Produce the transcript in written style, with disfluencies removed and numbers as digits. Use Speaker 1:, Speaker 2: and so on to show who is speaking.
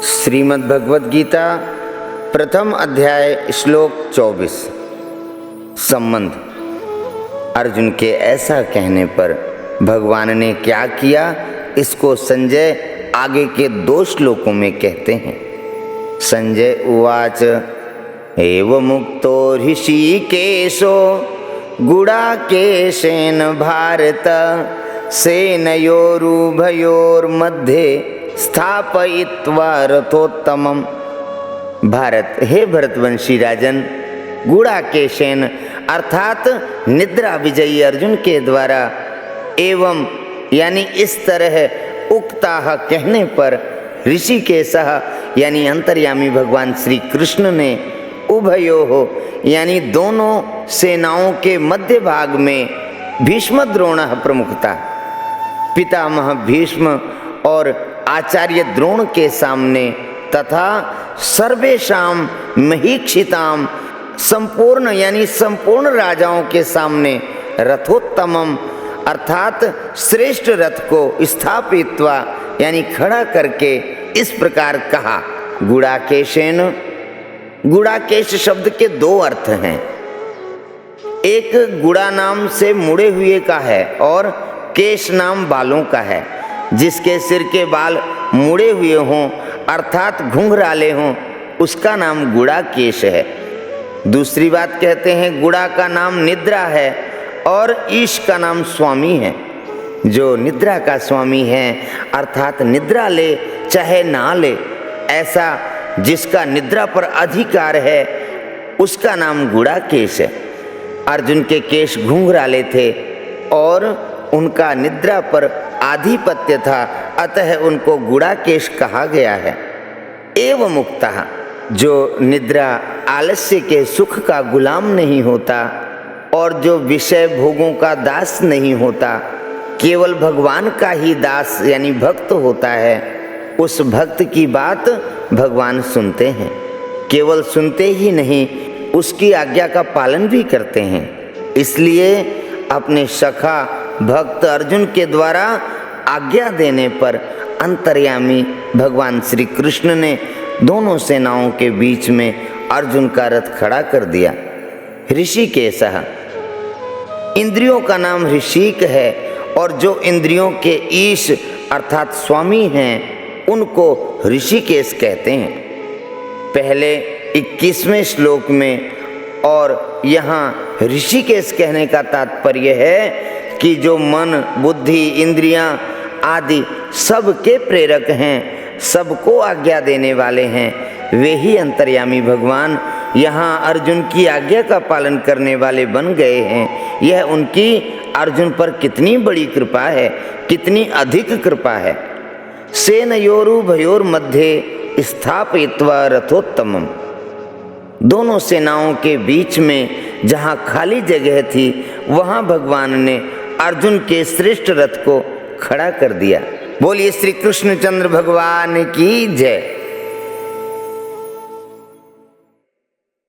Speaker 1: श्रीमद् भगवद गीता प्रथम अध्याय श्लोक 24। संबंध। अर्जुन के ऐसा कहने पर भगवान ने क्या किया, इसको संजय आगे के 2 श्लोकों में कहते हैं। संजय उवाच एव मुक्तो ऋषिकेशो गुडाकेशेन भारत सेनयोरुभयोर्मध्ये स्थापयित्वा रथोत्तमम्। भारत, हे भरतवंशी राजन, गुडाकेशेन अर्थात निद्रा विजयी अर्जुन के द्वारा एवं यानी इस तरह उक्ताह कहने पर ऋषिकेशः यानी अंतर्यामी भगवान श्री कृष्ण ने उभयो हो यानी दोनों सेनाओं के मध्य भाग में भीष्म द्रोण प्रमुखता, पितामह भीष्म और आचार्य द्रोण के सामने तथा सर्वेषां महीक्षिताम संपूर्ण यानी संपूर्ण राजाओं के सामने रथोत्तमम अर्थात श्रेष्ठ रथ को स्थापित्वा यानी खड़ा करके इस प्रकार कहा। गुडाकेशेन, गुडाकेश शब्द के 2 अर्थ हैं। एक गुड़ा नाम से मुड़े हुए का है और केश नाम बालों का है। जिसके सिर के बाल मुड़े हुए हों अर्थात घुंघराले हों उसका नाम गुड़ा केश है। दूसरी बात कहते हैं गुड़ा का नाम निद्रा है और ईश का नाम स्वामी है। जो निद्रा का स्वामी है अर्थात निद्रा ले चाहे ना ले, ऐसा जिसका निद्रा पर अधिकार है उसका नाम गुड़ा केश है। अर्जुन के केश घुंघराले थे और उनका निद्रा पर आधिपत्य था, अतः उनको गुड़ाकेश कहा गया है। एवं मुक्तः, जो निद्रा आलस्य के सुख का गुलाम नहीं होता और जो विषय भोगों का दास नहीं होता, केवल भगवान का ही दास यानी भक्त होता है, उस भक्त की बात भगवान सुनते हैं। केवल सुनते ही नहीं, उसकी आज्ञा का पालन भी करते हैं। इसलिए अपने सखा भक्त अर्जुन के द्वारा आज्ञा देने पर अंतर्यामी भगवान श्री कृष्ण ने दोनों सेनाओं के बीच में अर्जुन का रथ खड़ा कर दिया। ऋषिकेशः, इंद्रियों का नाम ऋषिक है और जो इंद्रियों के ईश अर्थात स्वामी हैं उनको ऋषिकेश कहते हैं। पहले 21वें श्लोक में और यहाँ ऋषिकेश कहने का तात्पर्य है कि जो मन बुद्धि इंद्रियां आदि सबके प्रेरक हैं, सबको आज्ञा देने वाले हैं, वे ही अंतर्यामी भगवान यहाँ अर्जुन की आज्ञा का पालन करने वाले बन गए हैं। यह उनकी अर्जुन पर कितनी बड़ी कृपा है, कितनी अधिक कृपा है। सेनयोरुभयोर मध्ये स्थापयित्वा रथोत्तमम्, दोनों सेनाओं के बीच में जहाँ खाली जगह थी वहाँ भगवान ने अर्जुन के श्रेष्ठ रथ को खड़ा कर दिया। बोलिए श्री कृष्णचंद्र भगवान की जय।